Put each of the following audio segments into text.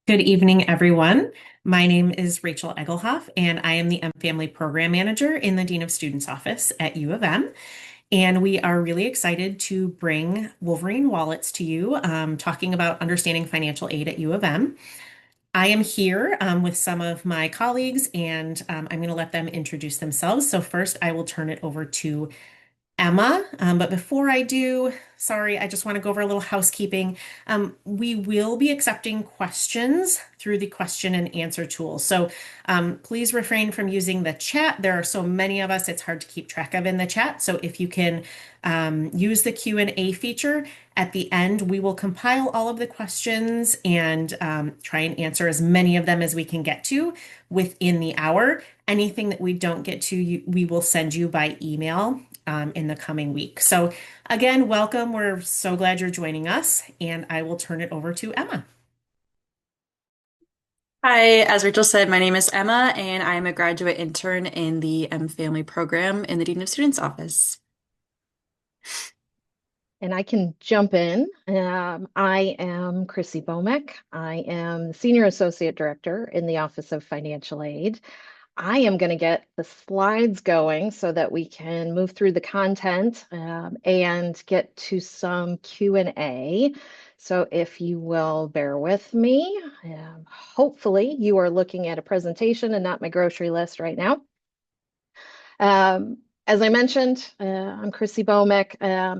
Good evening, everyone. My name is Rachel Egelhoff, and I am the MFamily Program Manager in the Dean of Students Office at U of M. And we are really excited to bring Wolverine wallets to you, talking about understanding financial aid at U of M. I am here with some of my colleagues, and I'm going to let them introduce themselves. So first, I will turn it over to Emma. But before I do, sorry, I just want to go over a little housekeeping. We will be accepting questions through the question and answer tool. So please refrain from using the chat. There are so many of us, it's hard to keep track of in the chat. So if you can use the Q&A feature at the end, we will compile all of the questions and try and answer as many of them as we can get to within the hour. Anything that we don't get to, we will send you by email in the coming week. So again, welcome. We're so glad you're joining us, and I will turn it over to Emma. Hi, as Rachel said, my name is Emma, and I'm a graduate intern in the MFamily program in the Dean of Students office. And I can jump in. I am Chrissy Bomek. I am the Senior Associate Director in the Office of Financial Aid. I am going to get the slides going so that we can move through the content and get to some Q&A. So if you will bear with me, hopefully you are looking at a presentation and not my grocery list right now. As I mentioned, I'm Chrissy Bomek.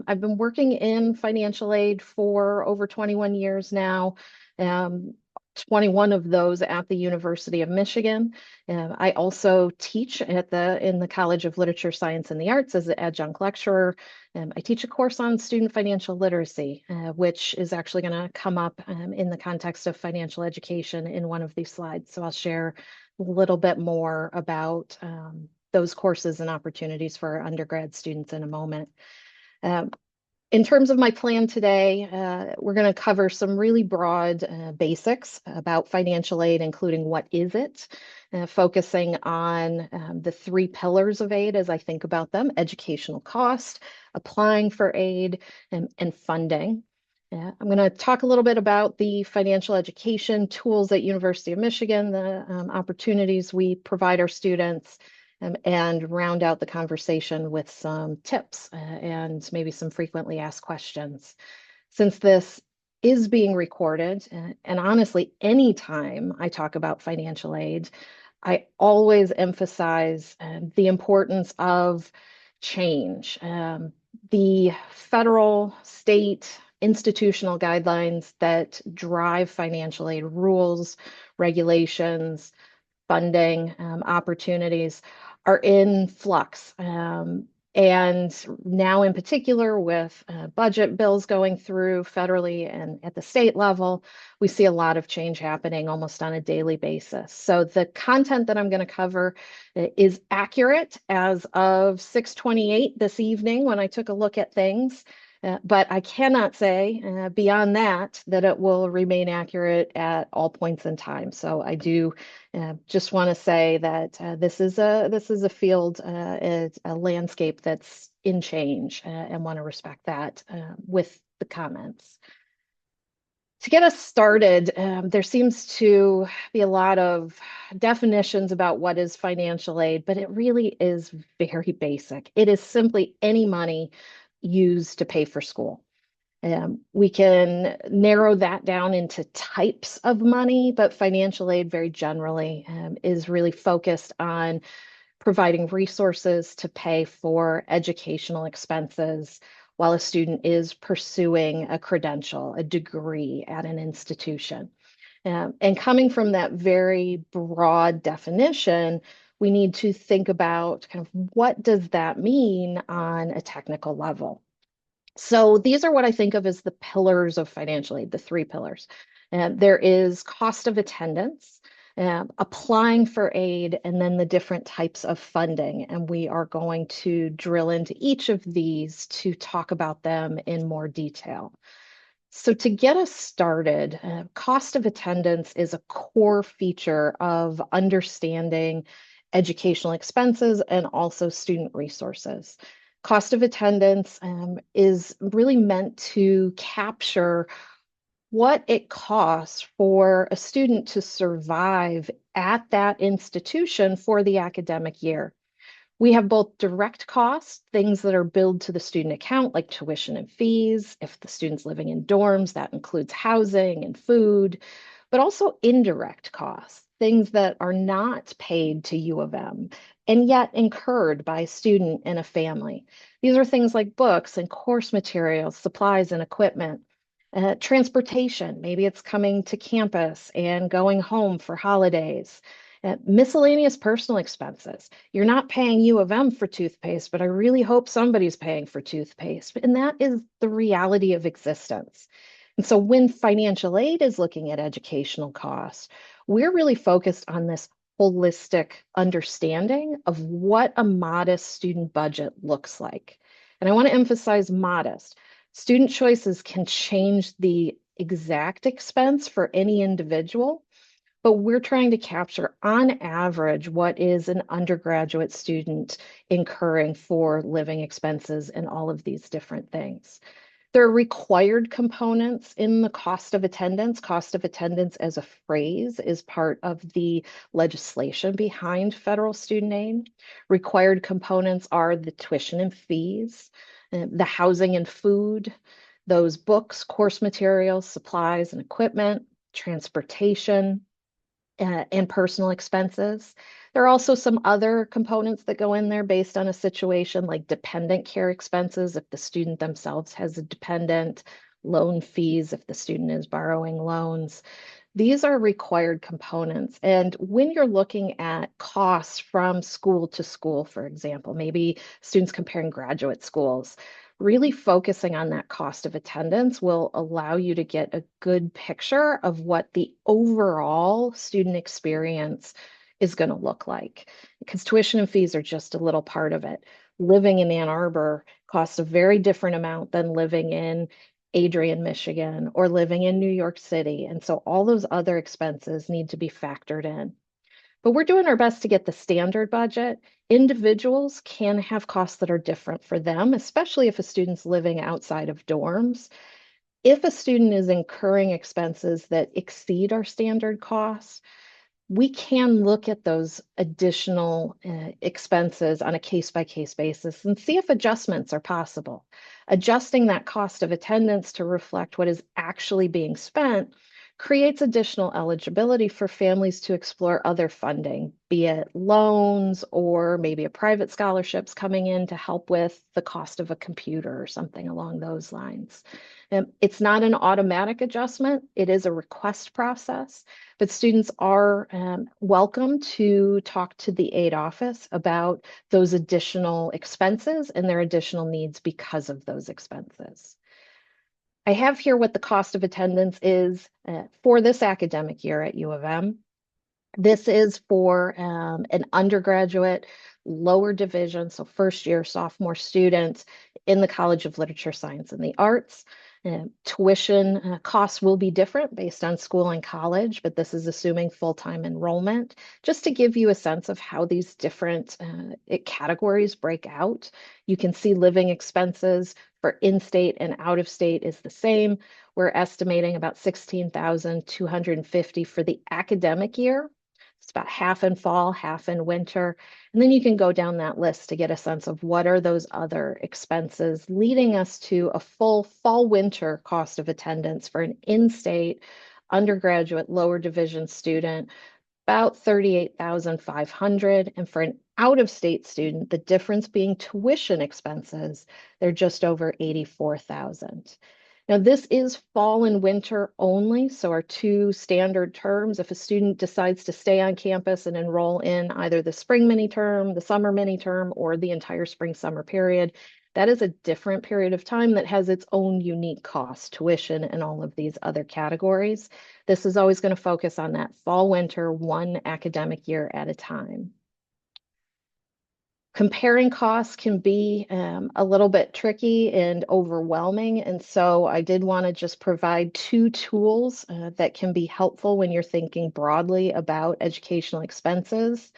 I've been working in financial aid for over 21 years now, 21 of those at the University of Michigan. I also teach in the College of Literature, Science, and the Arts as an adjunct lecturer. I teach a course on student financial literacy, which is actually going to come up in the context of financial education in one of these slides. So I'll share a little bit more about those courses and opportunities for our undergrad students in a moment. In terms of my plan today, we're going to cover some really broad basics about financial aid, including what is it, focusing on the three pillars of aid as I think about them: educational cost, applying for aid, and funding. I'm going to talk a little bit about the financial education tools at University of Michigan, the opportunities we provide our students, and round out the conversation with some tips and maybe some frequently asked questions. Since this is being recorded, and honestly, anytime I talk about financial aid, I always emphasize the importance of change. The federal, state, institutional guidelines that drive financial aid rules, regulations, funding opportunities are in flux. And now in particular with budget bills going through federally and at the state level, we see a lot of change happening almost on a daily basis. So the content that I'm going to cover is accurate as of 6:28 this evening when I took a look at things. But I cannot say beyond that it will remain accurate at all points in time. So I do just want to say that this is a field, it's a landscape that's in change, and want to respect that with the comments. To get us started, there seems to be a lot of definitions about what is financial aid, but it really is very basic. It is simply any money used to pay for school. We can narrow that down into types of money, but financial aid very generally is really focused on providing resources to pay for educational expenses while a student is pursuing a credential, a degree at an institution. And coming from that very broad definition, we need to think about kind of what does that mean on a technical level. So these are what I think of as the pillars of financial aid, the three pillars. There is cost of attendance, applying for aid, and then the different types of funding. And we are going to drill into each of these to talk about them in more detail. So to get us started, cost of attendance is a core feature of understanding educational expenses and also student resources. Cost of attendance is really meant to capture what it costs for a student to survive at that institution for the academic year. We have both direct costs, things that are billed to the student account, like tuition and fees. If the student's living in dorms, that includes housing and food, but also indirect costs, things that are not paid to U of M and yet incurred by a student and a family. These are things like books and course materials, supplies and equipment. Transportation, maybe it's coming to campus and going home for holidays. Miscellaneous personal expenses. You're not paying U of M for toothpaste, but I really hope somebody's paying for toothpaste. And that is the reality of existence. And so when financial aid is looking at educational costs, we're really focused on this holistic understanding of what a modest student budget looks like. And I want to emphasize modest. Student choices can change the exact expense for any individual, but we're trying to capture on average what is an undergraduate student incurring for living expenses and all of these different things. There are required components in the cost of attendance. Cost of attendance as a phrase is part of the legislation behind federal student aid. Required components are the tuition and fees, the housing and food, those books, course materials, supplies and equipment, transportation, and personal expenses. There are also some other components that go in there based on a situation like dependent care expenses if the student themselves has a dependent, loan fees if the student is borrowing loans. These are required components. And when you're looking at costs from school to school, for example, maybe students comparing graduate schools, really focusing on that cost of attendance will allow you to get a good picture of what the overall student experience is going to look like. Because tuition and fees are just a little part of it. Living in Ann Arbor costs a very different amount than living in Adrian, Michigan, or living in New York City. And so all those other expenses need to be factored in. But we're doing our best to get the standard budget. Individuals can have costs that are different for them, especially if a student's living outside of dorms. If a student is incurring expenses that exceed our standard costs, we can look at those additional expenses on a case-by-case basis and see if adjustments are possible. Adjusting that cost of attendance to reflect what is actually being spent creates additional eligibility for families to explore other funding, be it loans or maybe a private scholarships coming in to help with the cost of a computer or something along those lines. It's not an automatic adjustment. It is a request process, but students are welcome to talk to the aid office about those additional expenses and their additional needs because of those expenses. I have here what the cost of attendance is for this academic year at U of M. This is for an undergraduate lower division, so first year sophomore students in the College of Literature, Science, and the Arts. Tuition costs will be different based on school and college, but this is assuming full-time enrollment, just to give you a sense of how these different categories break out. You can see living expenses for in-state and out-of-state is the same. We're estimating about $16,250 for the academic year. It's about half in fall, half in winter. And then you can go down that list to get a sense of what are those other expenses, leading us to a full fall-winter cost of attendance for an in-state undergraduate lower division student, about $38,500. And for an out-of-state student, the difference being tuition expenses, they're just over $84,000. Now, this is fall and winter only, so our two standard terms. If a student decides to stay on campus and enroll in either the spring mini term, the summer mini term, or the entire spring-summer period, that is a different period of time that has its own unique cost, tuition, and all of these other categories. This is always going to focus on that fall-winter, one academic year at a time. Comparing costs can be a little bit tricky and overwhelming. And so I did want to just provide two tools that can be helpful when you're thinking broadly about educational expenses.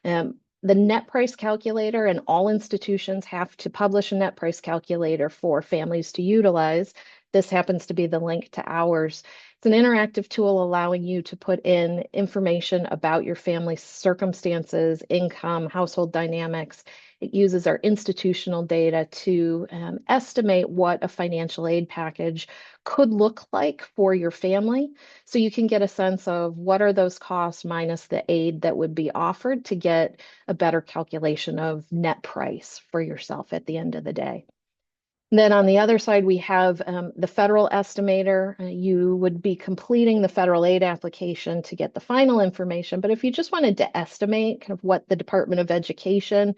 The net price calculator, and all institutions have to publish a net price calculator for families to utilize This happens to be the link to ours. It's an interactive tool allowing you to put in information about your family's circumstances, income, household dynamics. It uses our institutional data to estimate what a financial aid package could look like for your family. So you can get a sense of what are those costs minus the aid that would be offered to get a better calculation of net price for yourself at the end of the day. Then on the other side, we have the federal estimator. You would be completing the federal aid application to get the final information. But if you just wanted to estimate kind of what the Department of Education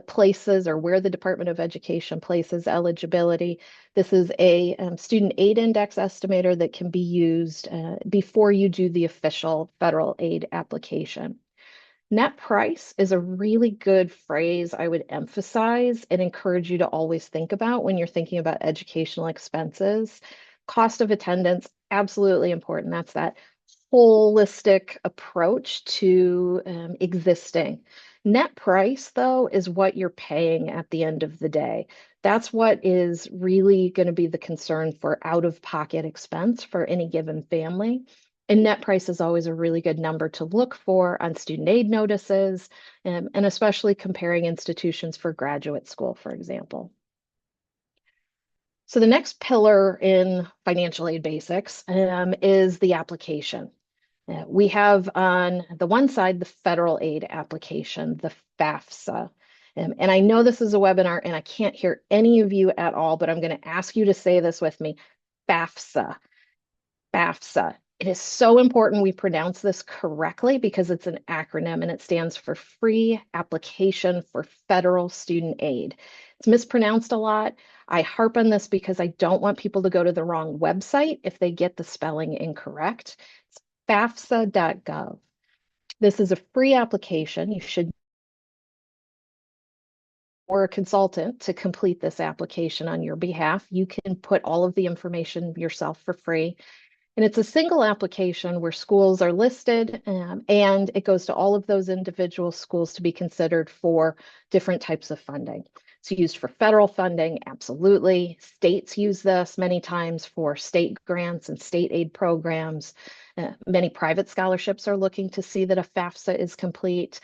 places or where the Department of Education places eligibility, this is a student aid index estimator that can be used before you do the official federal aid application. Net price is a really good phrase I would emphasize and encourage you to always think about when you're thinking about educational expenses. Cost of attendance, absolutely important. That's that holistic approach to existing. Net price, though, is what you're paying at the end of the day. That's what is really going to be the concern for out-of-pocket expense for any given family. And net price is always a really good number to look for on student aid notices, and especially comparing institutions for graduate school, for example. So the next pillar in financial aid basics is the application. We have on the one side the federal aid application, the FAFSA. And I know this is a webinar and I can't hear any of you at all, but I'm going to ask you to say this with me. FAFSA. FAFSA. It is so important we pronounce this correctly because it's an acronym and it stands for Free Application for Federal Student Aid. It's mispronounced a lot. I harp on this because I don't want people to go to the wrong website if they get the spelling incorrect. It's FAFSA.gov. This is a free application. You should or a consultant to complete this application on your behalf. You can put all of the information yourself for free. And it's a single application where schools are listed, and it goes to all of those individual schools to be considered for different types of funding. It's used for federal funding, absolutely. States use this many times for state grants and state aid programs. Many private scholarships are looking to see that a FAFSA is complete.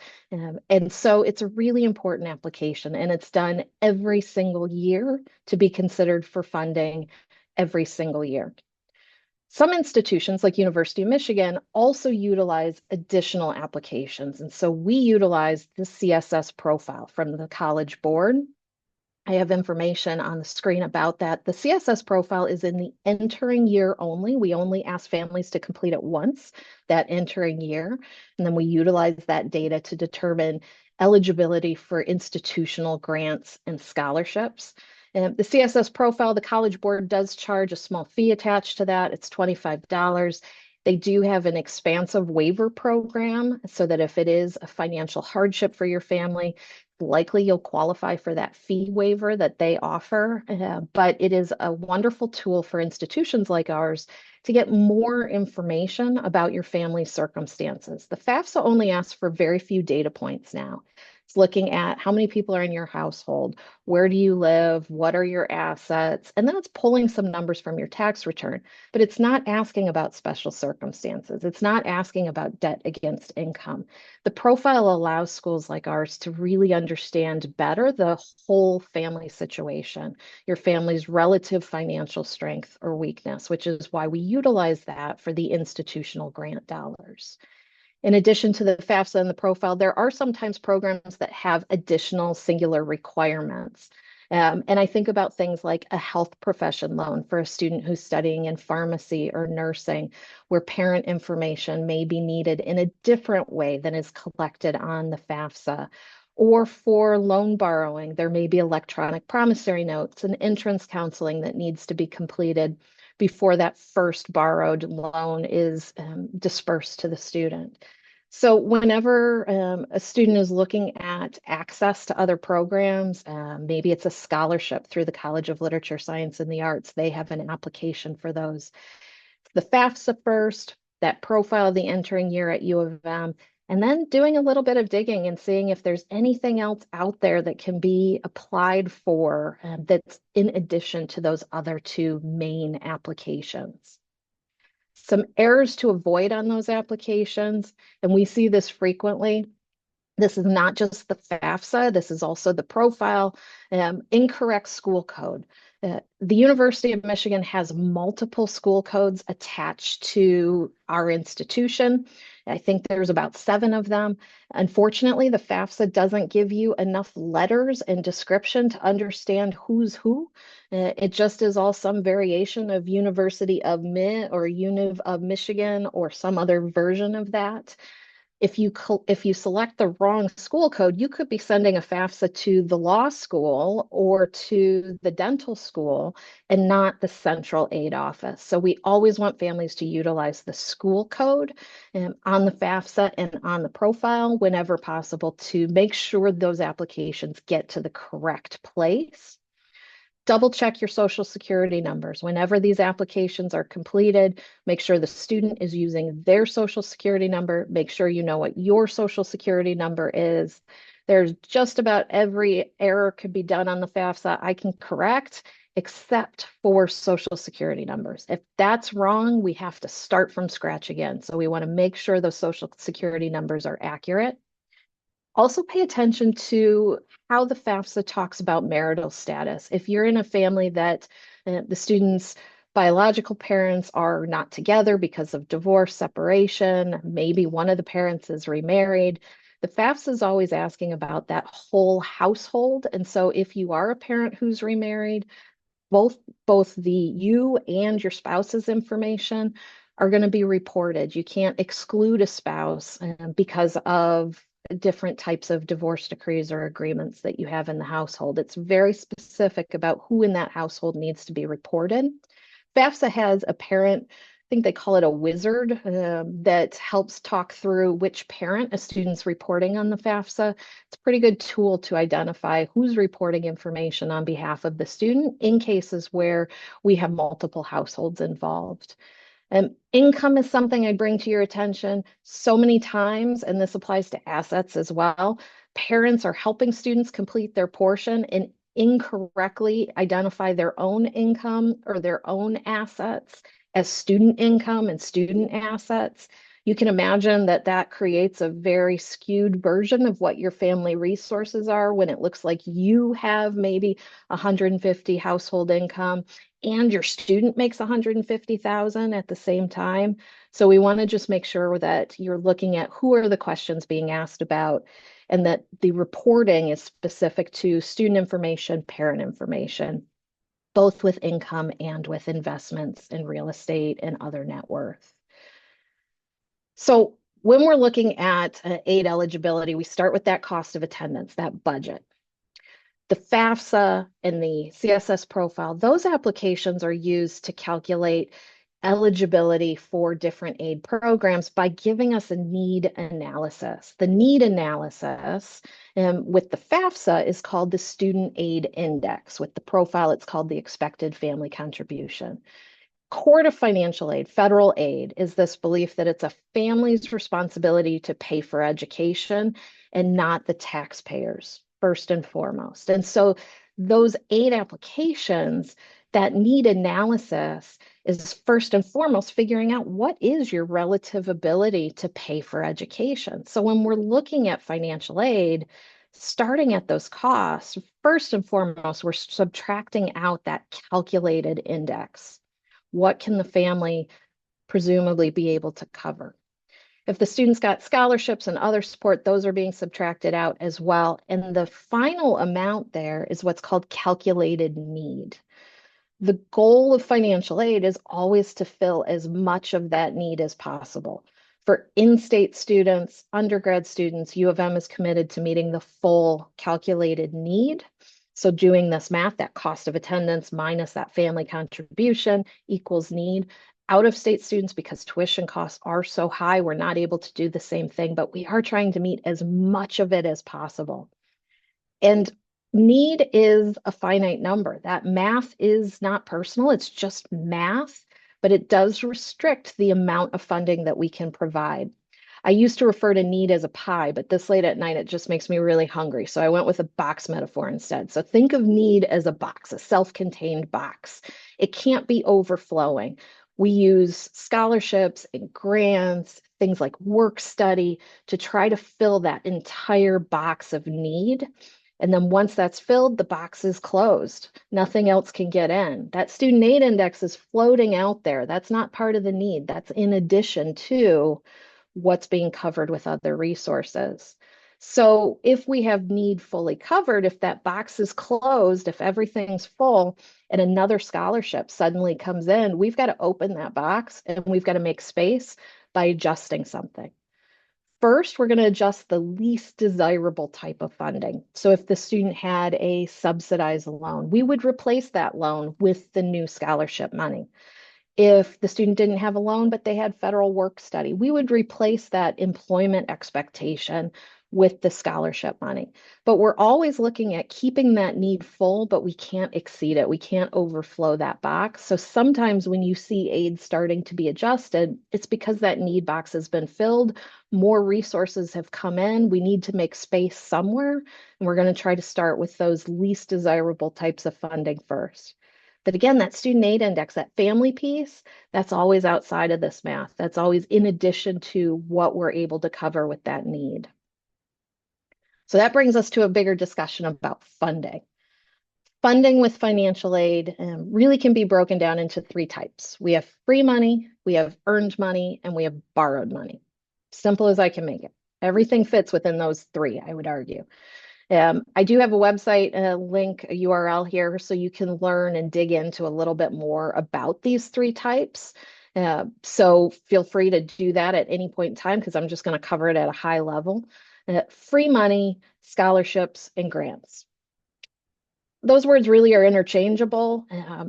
And so it's a really important application, and it's done every single year to be considered for funding every single year. Some institutions like University of Michigan also utilize additional applications. And so we utilize the CSS profile from the College Board. I have information on the screen about that. The CSS profile is in the entering year only. We only ask families to complete it once, that entering year. And then we utilize that data to determine eligibility for institutional grants and scholarships. The CSS profile, the College Board does charge a small fee attached to that. It's $25. They do have an expansive waiver program so that if it is a financial hardship for your family, likely you'll qualify for that fee waiver that they offer. But it is a wonderful tool for institutions like ours to get more information about your family's circumstances. The FAFSA only asks for very few data points now. It's looking at how many people are in your household, where do you live, what are your assets, and then it's pulling some numbers from your tax return. But it's not asking about special circumstances. It's not asking about debt against income. The profile allows schools like ours to really understand better the whole family situation, your family's relative financial strength or weakness, which is why we utilize that for the institutional grant dollars. In addition to the FAFSA and the profile, there are sometimes programs that have additional singular requirements. And I think about things like a health profession loan for a student who's studying in pharmacy or nursing, where parent information may be needed in a different way than is collected on the FAFSA. Or for loan borrowing, there may be electronic promissory notes and entrance counseling that needs to be completed before that first borrowed loan is dispersed to the student. So whenever a student is looking at access to other programs, maybe it's a scholarship through the College of Literature, Science, and the Arts, they have an application for those. The FAFSA first, that profile of the entering year at U of M, And then doing a little bit of digging and seeing if there's anything else out there that can be applied for that's in addition to those other two main applications. Some errors to avoid on those applications, and we see this frequently. This is not just the FAFSA, this is also the profile, incorrect school code. The University of Michigan has multiple school codes attached to our institution. I think there's about 7 of them. Unfortunately, the FAFSA doesn't give you enough letters and description to understand who's who. It just is all some variation of University of Mi or Univ of Michigan or some other version of that. If you select the wrong school code, you could be sending a FAFSA to the law school or to the dental school and not the central aid office. So we always want families to utilize the school code on the FAFSA and on the profile whenever possible to make sure those applications get to the correct place. Double check your social security numbers. Whenever these applications are completed, make sure the student is using their social security number. Make sure you know what your social security number is. There's just about every error could be done on the FAFSA I can correct, except for social security numbers. If that's wrong, we have to start from scratch again. So we want to make sure those social security numbers are accurate. Also pay attention to how the FAFSA talks about marital status. If you're in a family that the student's biological parents are not together because of divorce, separation, maybe one of the parents is remarried, the FAFSA is always asking about that whole household. And so if you are a parent who's remarried, both the you and your spouse's information are going to be reported. You can't exclude a spouse because of different types of divorce decrees or agreements that you have in the household. It's very specific about who in that household needs to be reported. FAFSA has a parent, I think they call it a wizard, that helps talk through which parent a student's reporting on the FAFSA. It's a pretty good tool to identify who's reporting information on behalf of the student in cases where we have multiple households involved. Income is something I bring to your attention so many times, and this applies to assets as well. Parents are helping students complete their portion and incorrectly identify their own income or their own assets as student income and student assets. You can imagine that that creates a very skewed version of what your family resources are when it looks like you have maybe 150 household income and your student makes 150,000 at the same time. So we want to just make sure that you're looking at who are the questions being asked about and that the reporting is specific to student information, parent information, both with income and with investments in real estate and other net worth. So when we're looking at aid eligibility, we start with that cost of attendance, that budget. The FAFSA and the CSS profile, those applications are used to calculate eligibility for different aid programs by giving us a need analysis. The need analysis with the FAFSA is called the Student Aid Index. With the profile, it's called the Expected Family Contribution. Core to financial aid, federal aid, is this belief that it's a family's responsibility to pay for education and not the taxpayers, first and foremost. And so those aid applications, that need analysis is first and foremost figuring out what is your relative ability to pay for education. So when we're looking at financial aid, starting at those costs, first and foremost, we're subtracting out that calculated index. What can the family presumably be able to cover? If the students got scholarships and other support, those are being subtracted out as well. And the final amount there is what's called calculated need. The goal of financial aid is always to fill as much of that need as possible. For in-state students, undergrad students, U of M is committed to meeting the full calculated need. So doing this math, that cost of attendance minus that family contribution equals need. Out-of-state students, because tuition costs are so high, we're not able to do the same thing, but we are trying to meet as much of it as possible. And need is a finite number. That math is not personal, it's just math, but it does restrict the amount of funding that we can provide. I used to refer to need as a pie, but this late at night, it just makes me really hungry. So I went with a box metaphor instead. So think of need as a box, a self-contained box. It can't be overflowing. We use scholarships and grants, things like work study to try to fill that entire box of need. And then once that's filled, the box is closed. Nothing else can get in. That student aid index is floating out there. That's not part of the need. That's in addition to what's being covered with other resources. So if we have need fully covered, if that box is closed, if everything's full and another scholarship suddenly comes in, we've got to open that box and we've got to make space by adjusting something. First, we're going to adjust the least desirable type of funding. So if the student had a subsidized loan, we would replace that loan with the new scholarship money. If the student didn't have a loan, but they had federal work study, we would replace that employment expectation with the scholarship money. But we're always looking at keeping that need full, but we can't exceed it. We can't overflow that box. So sometimes when you see aid starting to be adjusted, it's because that need box has been filled. More resources have come in. We need to make space somewhere. And we're going to try to start with those least desirable types of funding first. But again, that student aid index, that family piece, that's always outside of this math. That's always in addition to what we're able to cover with that need. So that brings us to a bigger discussion about funding. Funding with financial aid really can be broken down into three types. We have free money, we have earned money, and we have borrowed money. Simple as I can make it. Everything fits within those three, I would argue. I do have a website link, a URL here, so you can learn and dig into a little bit more about these three types. So feel free to do that at any point in time because I'm just going to cover it at a high level. Free money, scholarships, and grants. Those words really are interchangeable.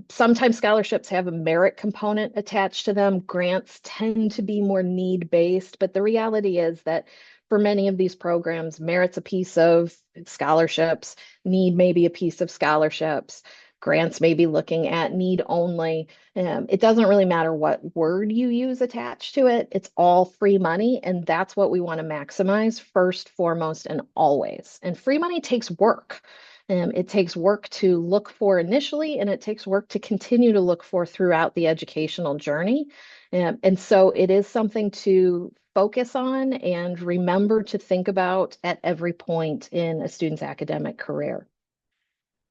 Sometimes scholarships have a merit component attached to them. Grants tend to be more need-based, but the reality is that for many of these programs, merit's a piece of scholarships, need may be a piece of scholarships, grants may be looking at need only. It doesn't really matter what word you use attached to it. It's all free money, and that's what we want to maximize first, foremost, and always. And free money takes work. It takes work to look for initially, and it takes work to continue to look for throughout the educational journey. And so it is something to focus on and remember to think about at every point in a student's academic career.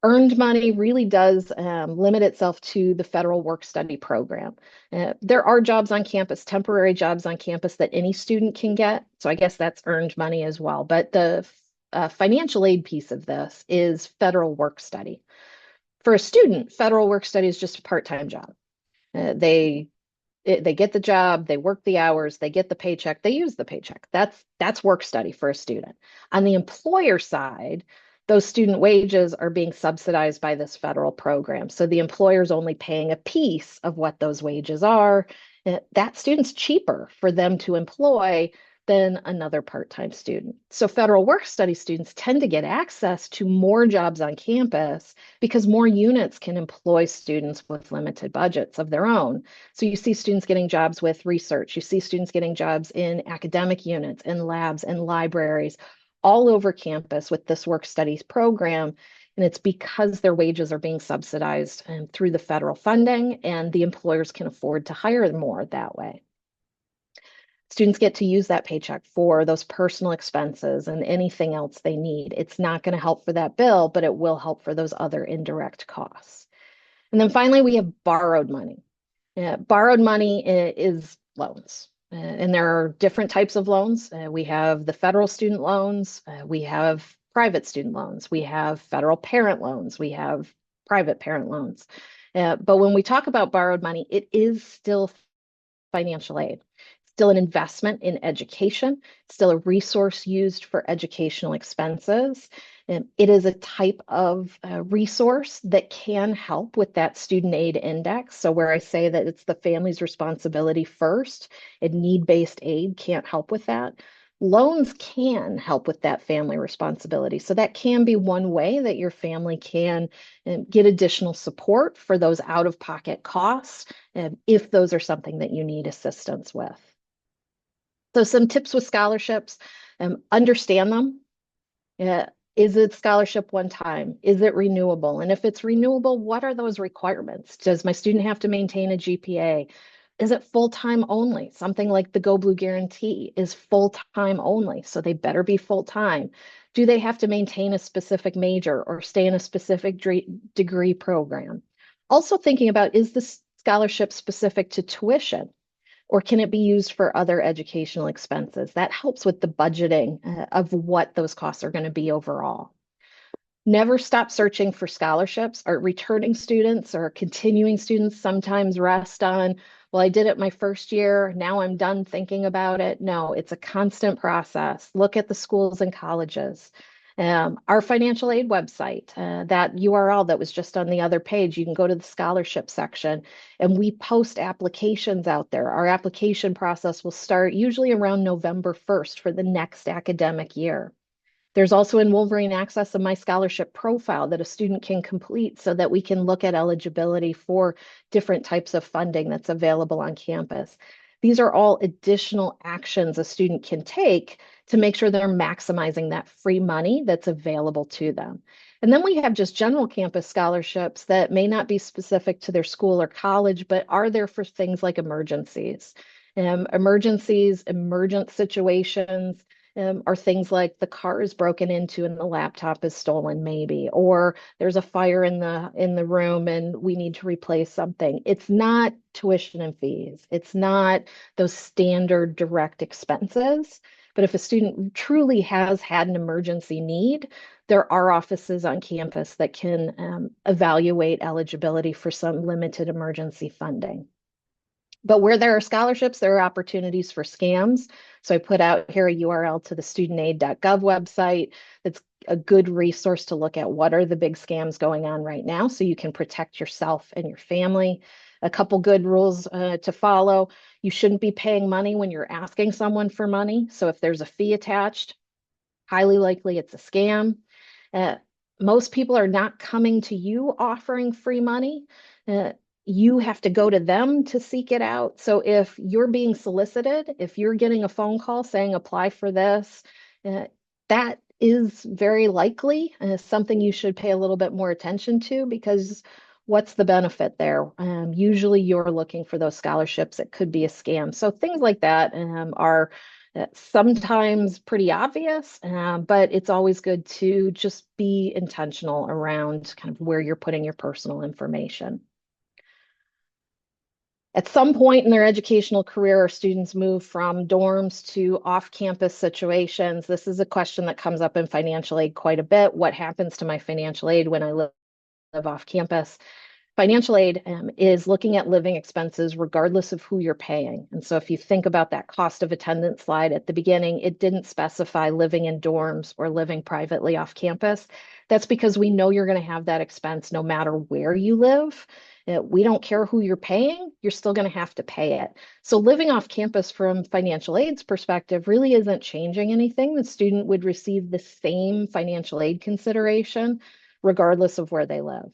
Earned money really does limit itself to the federal work study program. There are jobs on campus, temporary jobs on campus that any student can get. So I guess that's earned money as well. But the financial aid piece of this is federal work study. For a student, federal work study is just a part-time job. They get the job, they work the hours, they get the paycheck, they use the paycheck. That's work study for a student. On the employer side, those student wages are being subsidized by this federal program. So the employer's only paying a piece of what those wages are. That student's cheaper for them to employ than another part-time student. So federal work study students tend to get access to more jobs on campus because more units can employ students with limited budgets of their own. So you see students getting jobs with research, you see students getting jobs in academic units, in labs, and libraries, all over campus with this work studies program. And it's because their wages are being subsidized through the federal funding, and the employers can afford to hire more that way. Students get to use that paycheck for those personal expenses and anything else they need. It's not going to help for that bill, but it will help for those other indirect costs. And then finally, we have borrowed money. Borrowed money is loans. And there are different types of loans. We have the federal student loans. We have private student loans. We have federal parent loans. We have private parent loans. But when we talk about borrowed money, it is still financial aid. Still an investment in education, still a resource used for educational expenses. And it is a type of resource that can help with that student aid index. So where I say that it's the family's responsibility first, and need-based aid can't help with that. Loans can help with that family responsibility. So that can be one way that your family can get additional support for those out-of-pocket costs if those are something that you need assistance with. So some tips with scholarships, understand them. Is it scholarship one time? Is it renewable? And if it's renewable, what are those requirements? Does my student have to maintain a GPA? Is it full-time only? Something like the Go Blue Guarantee is full-time only, so they better be full-time. Do they have to maintain a specific major or stay in a specific degree program? Also thinking about, is the scholarship specific to tuition? Or can it be used for other educational expenses? That helps with the budgeting of what those costs are going to be overall. Never stop searching for scholarships. Our returning students or continuing students sometimes rest on, well, I did it my first year, now I'm done thinking about it. No, it's a constant process. Look at the schools and colleges. Our financial aid website, that URL that was just on the other page, you can go to the scholarship section and we post applications out there. Our application process will start usually around November 1st for the next academic year. There's also in Wolverine Access a My Scholarship profile that a student can complete so that we can look at eligibility for different types of funding that's available on campus. These are all additional actions a student can take to make sure they're maximizing that free money that's available to them. And then we have just general campus scholarships that may not be specific to their school or college, but are there for things like emergencies. Emergent situations, are things like the car is broken into and the laptop is stolen, maybe, or there's a fire in the room and we need to replace something. It's not tuition and fees. It's not those standard direct expenses. But if a student truly has had an emergency need, there are offices on campus that can evaluate eligibility for some limited emergency funding. But where there are scholarships, there are opportunities for scams. So I put out here a URL to the studentaid.gov website. That's a good resource to look at what are the big scams going on right now so you can protect yourself and your family. A couple good rules to follow. You shouldn't be paying money when you're asking someone for money. So if there's a fee attached, highly likely it's a scam. Uh, Most people are not coming to you offering free money. You have to go to them to seek it out. So if you're being solicited, if you're getting a phone call saying apply for this, that is very likely something you should pay a little bit more attention to, because what's the benefit there? Usually you're looking for those scholarships. It could be a scam. So things like that are sometimes pretty obvious, but it's always good to just be intentional around kind of where you're putting your personal information. At some point in their educational career, our students move from dorms to off-campus situations. This is a question that comes up in financial aid quite a bit. What happens to my financial aid when I live off campus? Financial aid is looking at living expenses regardless of who you're paying. And so if you think about that cost of attendance slide at the beginning, it didn't specify living in dorms or living privately off campus. That's because we know you're going to have that expense no matter where you live. We don't care who you're paying, you're still going to have to pay it. So living off campus from financial aid's perspective really isn't changing anything. The student would receive the same financial aid consideration regardless of where they live.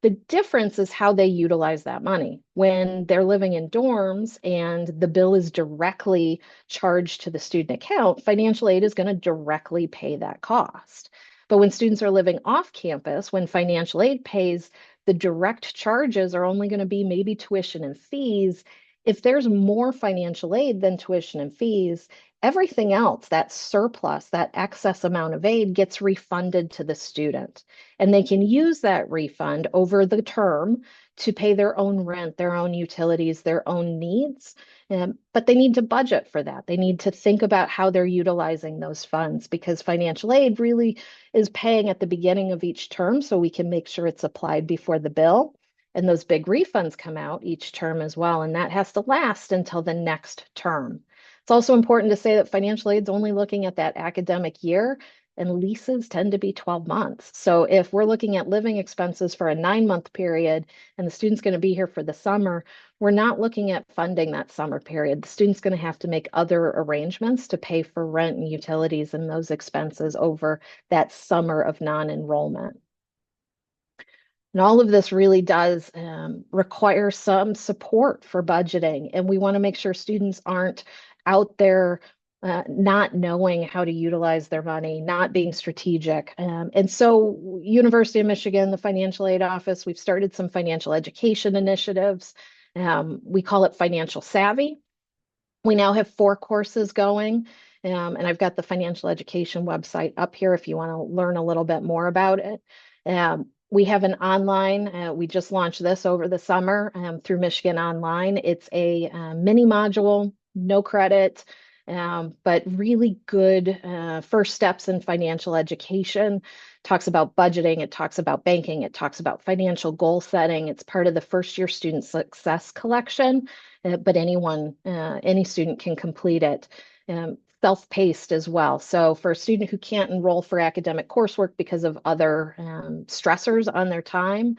The difference is how they utilize that money. When they're living in dorms and the bill is directly charged to the student account, financial aid is going to directly pay that cost. But when students are living off campus, when financial aid pays, the direct charges are only going to be maybe tuition and fees. If there's more financial aid than tuition and fees, everything else, that surplus, that excess amount of aid gets refunded to the student. And they can use that refund over the term to pay their own rent, their own utilities, their own needs. But they need to budget for that. They need to think about how they're utilizing those funds, because financial aid really is paying at the beginning of each term so we can make sure it's applied before the bill. And those big refunds come out each term as well. And that has to last until the next term. It's also important to say that financial aid is only looking at that academic year, and leases tend to be 12 months. So if we're looking at living expenses for a 9-month period and the student's going to be here for the summer, we're not looking at funding that summer period. The student's going to have to make other arrangements to pay for rent and utilities and those expenses over that summer of non-enrollment. And all of this really does require some support for budgeting. And we want to make sure students aren't out there not knowing how to utilize their money, not being strategic. And so, University of Michigan, the financial aid office, we've started some financial education initiatives. We call it Financial Savvy. We now have 4 courses going, and I've got the financial education website up here if you want to learn a little bit more about it. We have an online, we just launched this over the summer through Michigan Online. It's a mini module, no credit, but really good first steps in financial education. Talks about budgeting, it talks about banking, it talks about financial goal setting. It's part of the first year student success collection, but any student can complete it. Self-paced as well. So for a student who can't enroll for academic coursework because of other stressors on their time,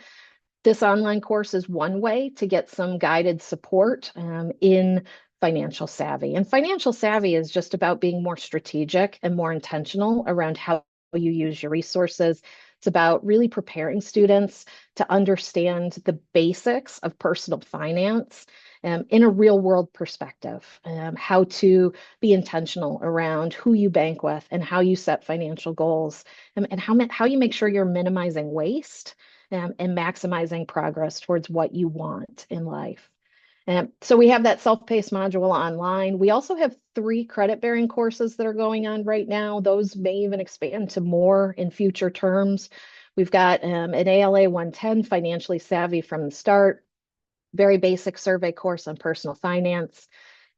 this online course is one way to get some guided support in financial savvy. And financial savvy is just about being more strategic and more intentional around how you use your resources. It's about really preparing students to understand the basics of personal finance in a real world perspective, how to be intentional around who you bank with and how you set financial goals, and how you make sure you're minimizing waste and maximizing progress towards what you want in life. So we have that self-paced module online. We also have 3 credit-bearing courses that are going on right now. Those may even expand to more in future terms. We've got an ALA 110, Financially Savvy from the Start, very basic survey course on personal finance.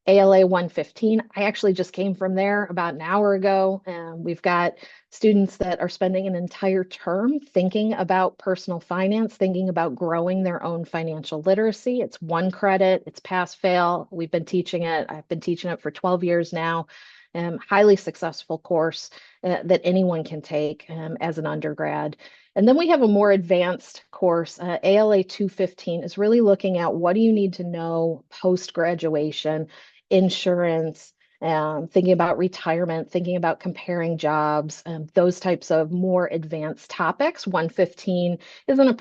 ALA 115, I actually just came from there about an hour ago. We've got students that are spending an entire term thinking about personal finance, thinking about growing their own financial literacy. It's 1 credit, it's pass fail. We've been teaching it. I've been teaching it for 12 years now. Highly successful course that anyone can take as an undergrad. And then we have a more advanced course. ALA 215 is really looking at what do you need to know post-graduation, insurance, thinking about retirement, thinking about comparing jobs, those types of more advanced topics. 115 isn't a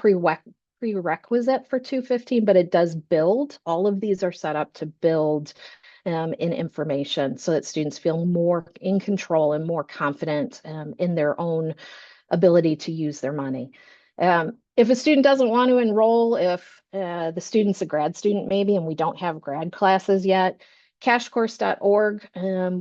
prerequisite for 215, but it does build. All of these are set up to build in information so that students feel more in control and more confident in their own ability to use their money. If a student doesn't want to enroll, if the student's a grad student maybe, and we don't have grad classes yet, cashcourse.org,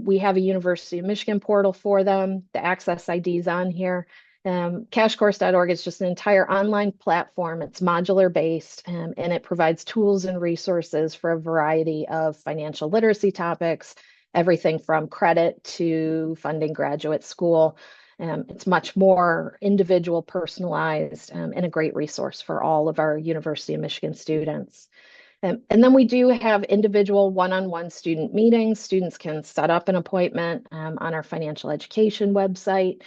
we have a University of Michigan portal for them. The access ID is on here. Cashcourse.org is just an entire online platform. It's modular based, and it provides tools and resources for a variety of financial literacy topics, everything from credit to funding graduate school. It's much more individual, personalized, and a great resource for all of our University of Michigan students. And then we do have individual one-on-one student meetings. Students can set up an appointment on our financial education website.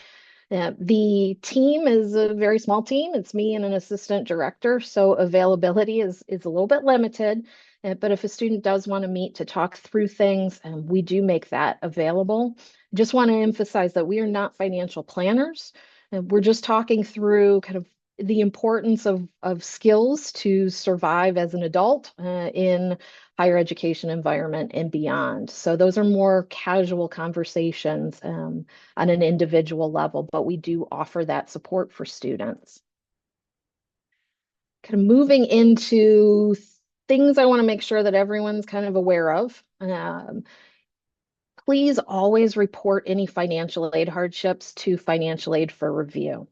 The team is a very small team. It's me and an assistant director, so availability is a little bit limited. But if a student does want to meet to talk through things, we do make that available. Just want to emphasize that we are not financial planners. We're just talking through kind of the importance of skills to survive as an adult in higher education environment and beyond. So those are more casual conversations on an individual level, but we do offer that support for students. Kind of moving into things I want to make sure that everyone's kind of aware of. Please always report any financial aid hardships to financial aid for review.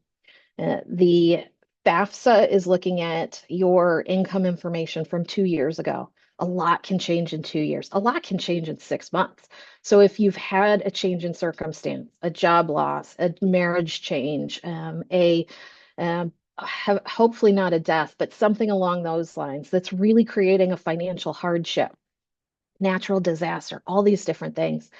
The FAFSA is looking at your income information from 2 years ago. A lot can change in 2 years. A lot can change in 6 months. So if you've had a change in circumstance, a job loss, a marriage change, hopefully not a death, but something along those lines that's really creating a financial hardship, natural disaster, all these different things.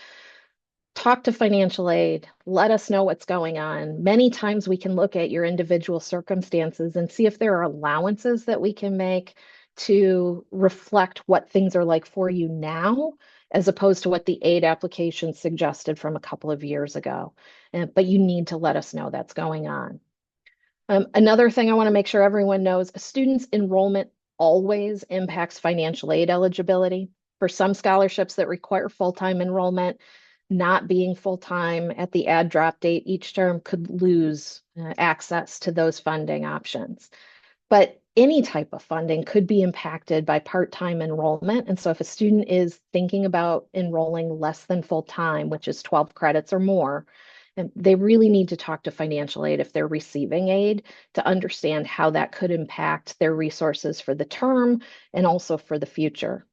Talk to financial aid, let us know what's going on. Many times we can look at your individual circumstances and see if there are allowances that we can make to reflect what things are like for you now, as opposed to what the aid application suggested from a couple of years ago. But you need to let us know that's going on. Another thing I want to make sure everyone knows, a student's enrollment always impacts financial aid eligibility. For some scholarships that require full-time enrollment, not being full-time at the add drop date each term could lose access to those funding options. But any type of funding could be impacted by part-time enrollment. And so if a student is thinking about enrolling less than full-time, which is 12 credits or more, and they really need to talk to financial aid if they're receiving aid to understand how that could impact their resources for the term and also for the future.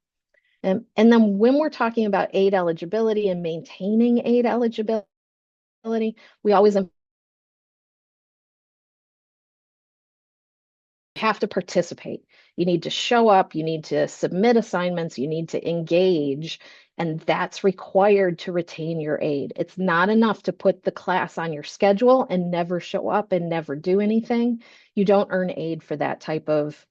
And then when we're talking about aid eligibility and maintaining aid eligibility, we always have to participate. You need to show up, you need to submit assignments, you need to engage, and that's required to retain your aid. It's not enough to put the class on your schedule and never show up and never do anything. You don't earn aid for that type of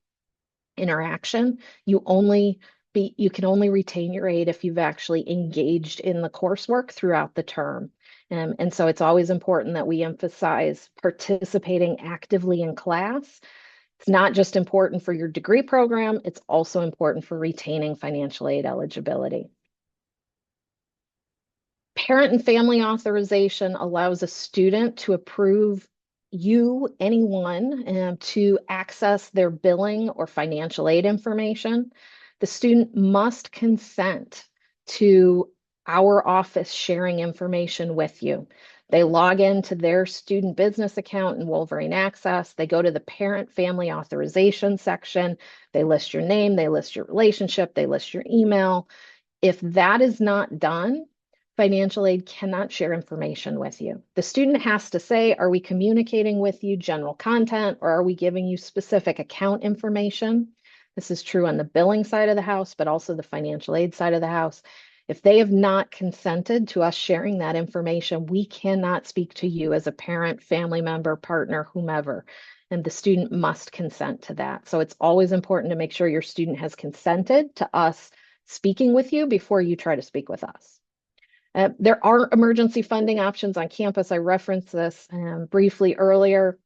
interaction. You can only retain your aid if you've actually engaged in the coursework throughout the term. And so it's always important that we emphasize participating actively in class. It's not just important for your degree program, it's also important for retaining financial aid eligibility. Parent and family authorization allows a student to approve anyone, to access their billing or financial aid information. The student must consent to our office sharing information with you. They log into their student business account in Wolverine Access. They go to the parent family authorization section. They list your name, they list your relationship, they list your email. If that is not done, financial aid cannot share information with you. The student has to say, are we communicating with you general content or are we giving you specific account information? This is true on the billing side of the house, but also the financial aid side of the house. If they have not consented to us sharing that information, we cannot speak to you as a parent, family member, partner, whomever, and the student must consent to that. So it's always important to make sure your student has consented to us speaking with you before you try to speak with us. There are emergency funding options on campus. I referenced this briefly earlier.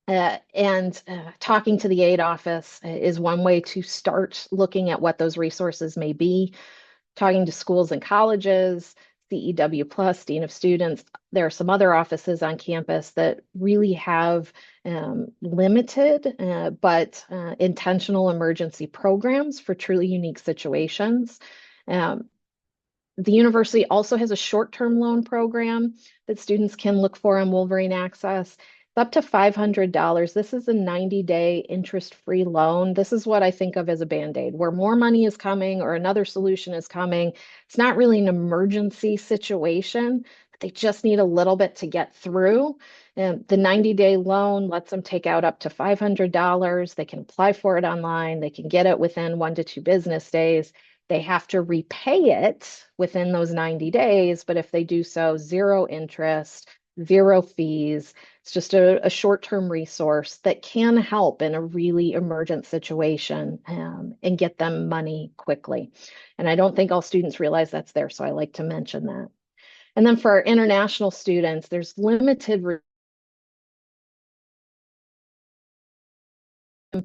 And talking to the aid office is one way to start looking at what those resources may be. Talking to schools and colleges, CEW Plus, Dean of Students. There are some other offices on campus that really have limited but intentional emergency programs for truly unique situations. The university also has a short-term loan program that students can look for on Wolverine Access. It's up to $500. This is a 90-day interest-free loan. This is what I think of as a Band-Aid, where more money is coming or another solution is coming. It's not really an emergency situation, but they just need a little bit to get through. And the 90-day loan lets them take out up to $500. They can apply for it online. They can get it within 1 to 2 business days. They have to repay it within those 90 days, but if they do so, zero interest, zero fees. It's just a short-term resource that can help in a really emergent situation and get them money quickly. And I don't think all students realize that's there, so I like to mention that. And then for our international students, there's limited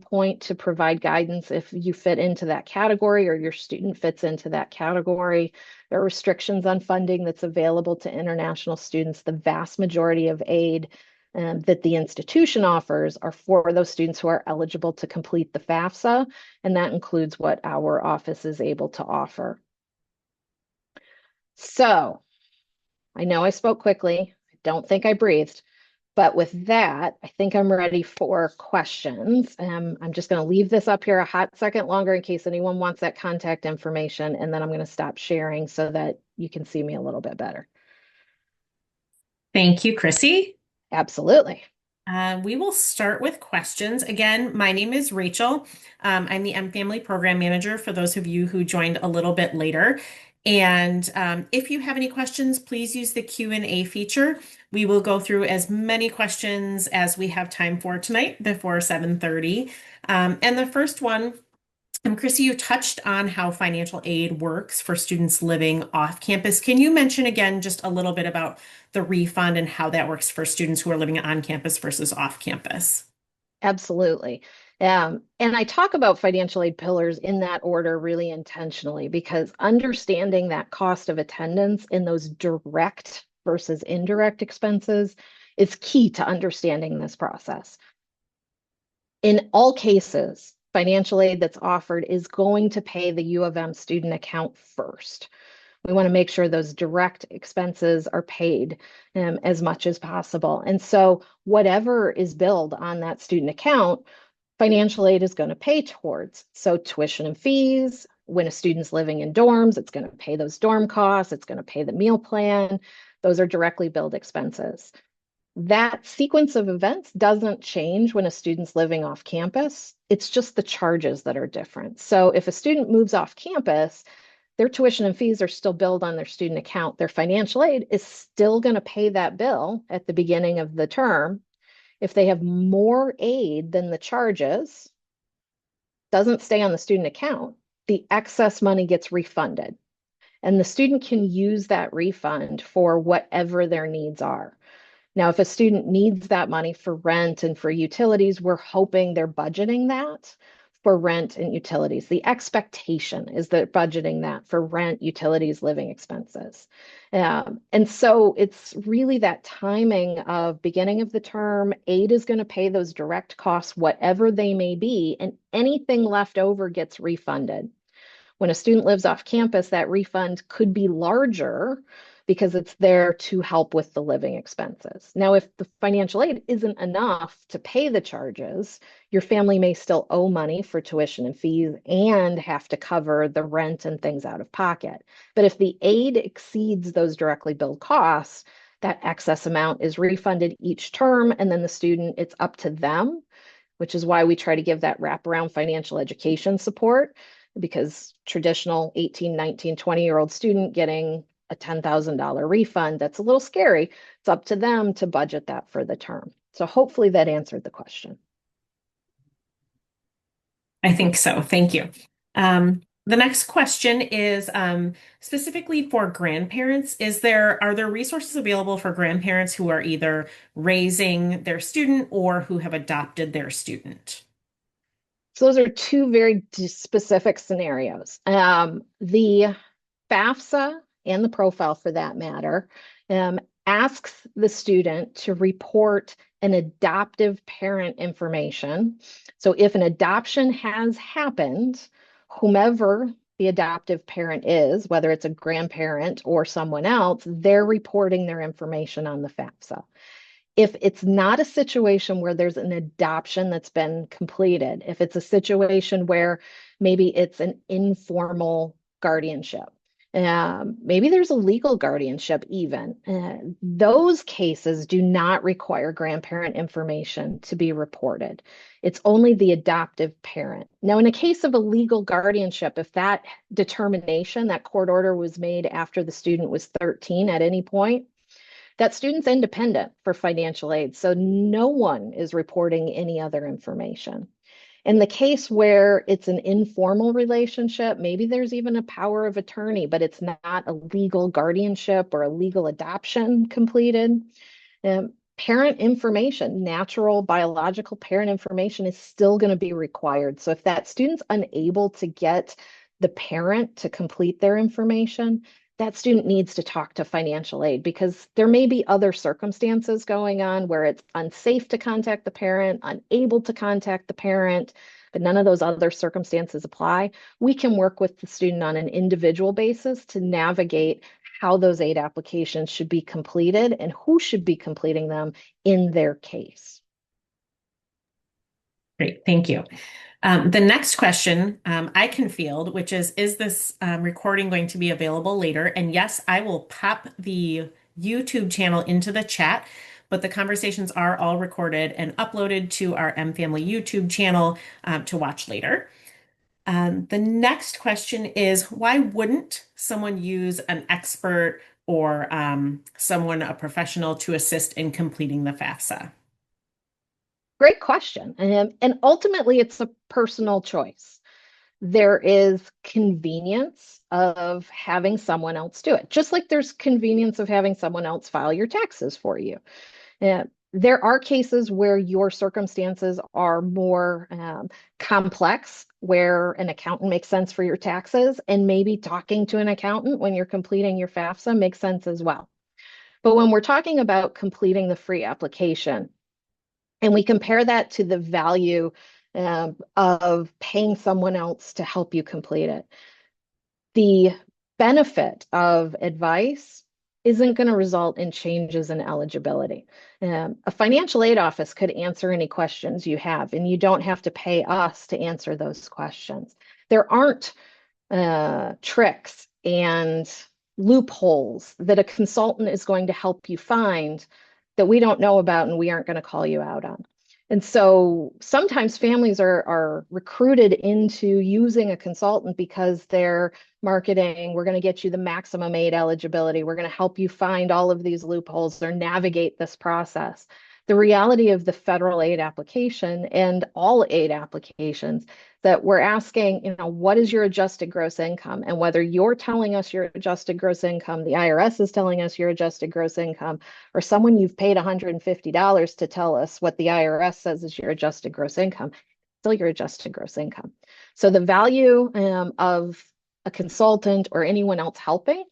point to provide guidance if you fit into that category or your student fits into that category. There are restrictions on funding that's available to international students. The vast majority of aid that the institution offers are for those students who are eligible to complete the FAFSA, and that includes what our office is able to offer. So I know I spoke quickly. I don't think I breathed. But with that, I think I'm ready for questions. I'm just going to leave this up here a hot second longer in case anyone wants that contact information, and then I'm going to stop sharing so that you can see me a little bit better. Thank you, Chrissy. Absolutely. We will start with questions. Again, my name is Rachel. I'm the MFamily Program Manager for those of you who joined a little bit later. And if you have any questions, please use the Q&A feature. We will go through as many questions as we have time for tonight before 7:30. And the first one, Chrissy, you touched on how financial aid works for students living off campus. Can you mention again just a little bit about the refund and how that works for students who are living on campus versus off campus? Absolutely. And I talk about financial aid pillars in that order really intentionally because understanding that cost of attendance in those direct versus indirect expenses is key to understanding this process. In all cases, financial aid that's offered is going to pay the U of M student account first. We want to make sure those direct expenses are paid as much as possible. And so whatever is billed on that student account, financial aid is going to pay towards. So tuition and fees, when a student's living in dorms, it's going to pay those dorm costs, it's going to pay the meal plan. Those are directly billed expenses. That sequence of events doesn't change when a student's living off campus. It's just the charges that are different. So if a student moves off campus, their tuition and fees are still billed on their student account. Their financial aid is still going to pay that bill at the beginning of the term. If they have more aid than the charges, doesn't stay on the student account, the excess money gets refunded. And the student can use that refund for whatever their needs are. Now, if a student needs that money for rent and for utilities, we're hoping they're budgeting that for rent and utilities. The expectation is that budgeting that for rent, utilities, living expenses. And so it's really that timing of beginning of the term, aid is going to pay those direct costs, whatever they may be, and anything left over gets refunded. When a student lives off campus, that refund could be larger because it's there to help with the living expenses. Now, if the financial aid isn't enough to pay the charges, your family may still owe money for tuition and fees and have to cover the rent and things out of pocket. But if the aid exceeds those directly billed costs, that excess amount is refunded each term, and then the student, it's up to them, which is why we try to give that wraparound financial education support, because traditional 18, 19, 20-year-old student getting a $10,000 refund, that's a little scary. It's up to them to budget that for the term. So hopefully that answered the question. I think so. Thank you. The next question is specifically for grandparents. Are there resources available for grandparents who are either raising their student or who have adopted their student? So those are two very specific scenarios. The FAFSA and the profile for that matter asks the student to report an adoptive parent information. So if an adoption has happened, whomever the adoptive parent is, whether it's a grandparent or someone else, they're reporting their information on the FAFSA. If it's not a situation where there's an adoption that's been completed, if it's a situation where maybe it's an informal guardianship, maybe there's a legal guardianship even, those cases do not require grandparent information to be reported. It's only the adoptive parent. Now, in a case of a legal guardianship, if that determination, that court order was made after the student was 13 at any point, that student's independent for financial aid, so no one is reporting any other information. In the case where it's an informal relationship, maybe there's even a power of attorney, but it's not a legal guardianship or a legal adoption completed. Parent information, natural biological parent information is still going to be required. So if that student's unable to get the parent to complete their information, that student needs to talk to financial aid because there may be other circumstances going on where it's unsafe to contact the parent, unable to contact the parent, but none of those other circumstances apply. We can work with the student on an individual basis to navigate how those aid applications should be completed and who should be completing them in their case. Great, thank you. The next question I can field, which is this recording going to be available later? And yes, I will pop the YouTube channel into the chat, but the conversations are all recorded and uploaded to our MFamily YouTube channel to watch later. The next question is, why wouldn't someone use an expert or a professional to assist in completing the FAFSA? Great question. And ultimately, it's a personal choice. There is convenience of having someone else do it, just like there's convenience of having someone else file your taxes for you. There are cases where your circumstances are more complex, where an accountant makes sense for your taxes, and maybe talking to an accountant when you're completing your FAFSA makes sense as well. But when we're talking about completing the free application, and we compare that to the value of paying someone else to help you complete it, the benefit of advice isn't going to result in changes in eligibility. A financial aid office could answer any questions you have, and you don't have to pay us to answer those questions. There aren't tricks and loopholes that a consultant is going to help you find that we don't know about and we aren't going to call you out on. And so sometimes families are recruited into using a consultant because they're marketing, we're going to get you the maximum aid eligibility, we're going to help you find all of these loopholes or navigate this process. The reality of the federal aid application and all aid applications that we're asking, what is your adjusted gross income? And whether you're telling us your adjusted gross income, the IRS is telling us your adjusted gross income, or someone you've paid $150 to tell us what the IRS says is your adjusted gross income, still your adjusted gross income. So the value of a consultant or anyone else helping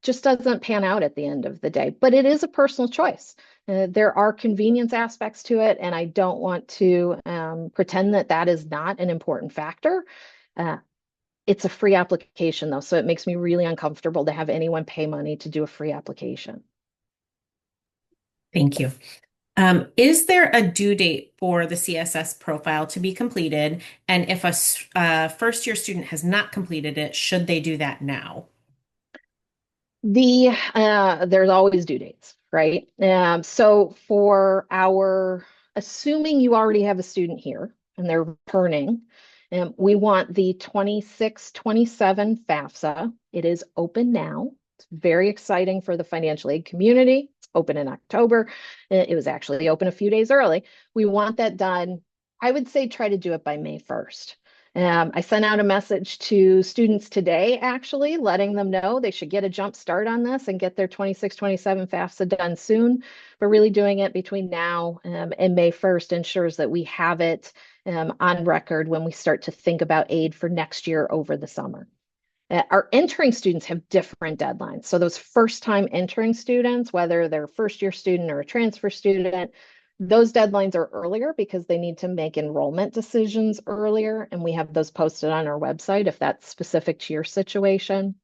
just doesn't pan out at the end of the day, but it is a personal choice. There are convenience aspects to it, and I don't want to pretend that that is not an important factor. It's a free application, though, so it makes me really uncomfortable to have anyone pay money to do a free application. Thank you. Is there a due date for the CSS profile to be completed? And if a first-year student has not completed it, should they do that now? There's always due dates, right? So for assuming you already have a student here and they're returning, we want the 26-27 FAFSA. It is open now. It's very exciting for the financial aid community. It's open in October. It was actually open a few days early. We want that done. I would say try to do it by May 1st. I sent out a message to students today, actually, letting them know they should get a jump start on this and get their 26-27 FAFSA done soon. But really doing it between now and May 1st ensures that we have it on record when we start to think about aid for next year over the summer. Our entering students have different deadlines. So those first-time entering students, whether they're a first-year student or a transfer student, those deadlines are earlier because they need to make enrollment decisions earlier, and we have those posted on our website if that's specific to your situation.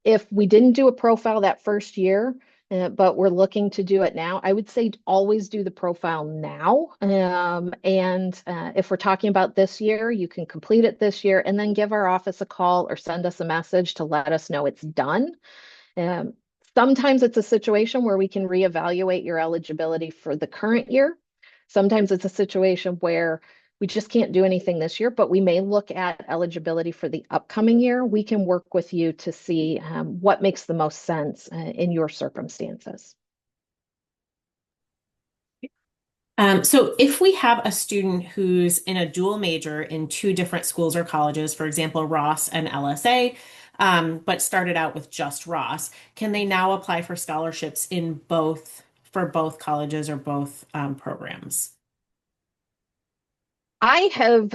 If we didn't do a profile that first year, but we're looking to do it now, I would say always do the profile now. If we're talking about this year, you can complete it this year and then give our office a call or send us a message to let us know it's done. Sometimes it's a situation where we can reevaluate your eligibility for the current year. Sometimes it's a situation where we just can't do anything this year, but we may look at eligibility for the upcoming year. We can work with you to see what makes the most sense in your circumstances. So if we have a student who's in a dual major in two different schools or colleges, for example, Ross and LSA, but started out with just Ross, can they now apply for scholarships for both colleges or both programs? I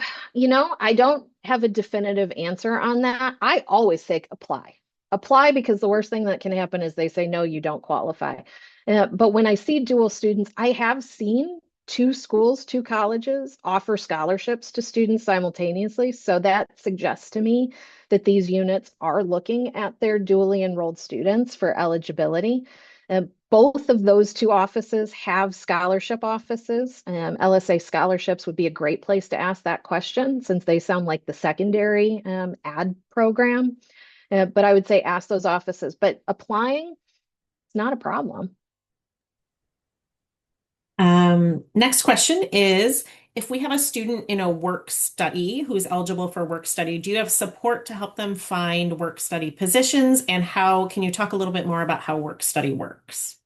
don't have a definitive answer on that. I always say apply. Apply because the worst thing that can happen is they say, no, you don't qualify. But when I see dual students, I have seen two schools, two colleges offer scholarships to students simultaneously. So that suggests to me that these units are looking at their dually enrolled students for eligibility. Both of those two offices have scholarship offices. LSA scholarships would be a great place to ask that question since they sound like the secondary ad program. But I would say ask those offices. But applying, it's not a problem. Next question is, if we have a student in a work study who's eligible for work study, do you have support to help them find work study positions? And can you talk a little bit more about how work study works?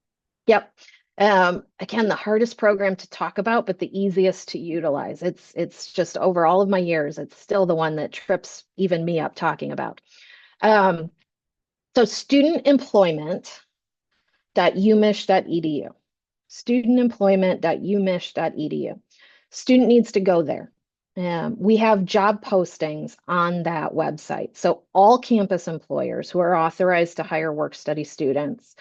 Yep. Again, the hardest program to talk about, but the easiest to utilize. It's just over all of my years, it's still the one that trips even me up talking about. So studentemployment.umich.edu. studentemployment.umich.edu. Student needs to go there. We have job postings on that website. So all campus employers who are authorized to hire work-study students,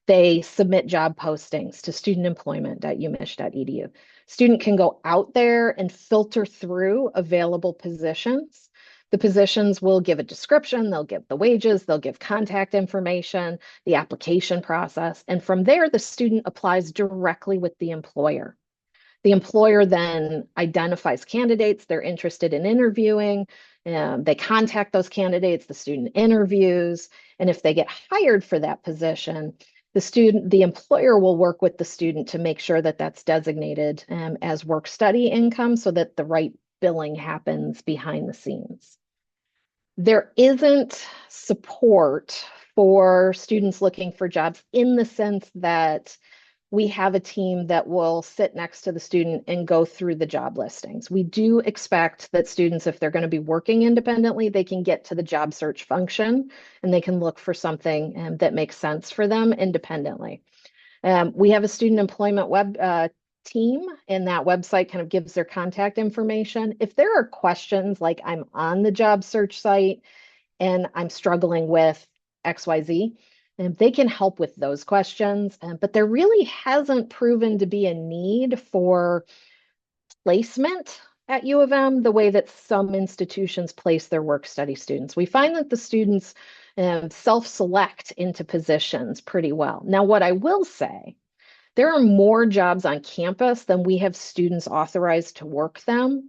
they submit job postings to studentemployment.umich.edu. Student can go out there and filter through available positions. The positions will give a description, they'll give the wages, they'll give contact information, the application process, and from there, the student applies directly with the employer. The employer then identifies candidates they're interested in interviewing. They contact those candidates, the student interviews, and if they get hired for that position, the employer will work with the student to make sure that that's designated as work study income so that the right billing happens behind the scenes. There isn't support for students looking for jobs in the sense that we have a team that will sit next to the student and go through the job listings. We do expect that students, if they're going to be working independently, they can get to the job search function and they can look for something that makes sense for them independently. We have a student employment web team, and that website kind of gives their contact information. If there are questions like I'm on the job search site and I'm struggling with XYZ, and they can help with those questions. But there really hasn't proven to be a need for placement at U of M the way that some institutions place their work study students. We find that the students self-select into positions pretty well. Now, what I will say, there are more jobs on campus than we have students authorized to work them.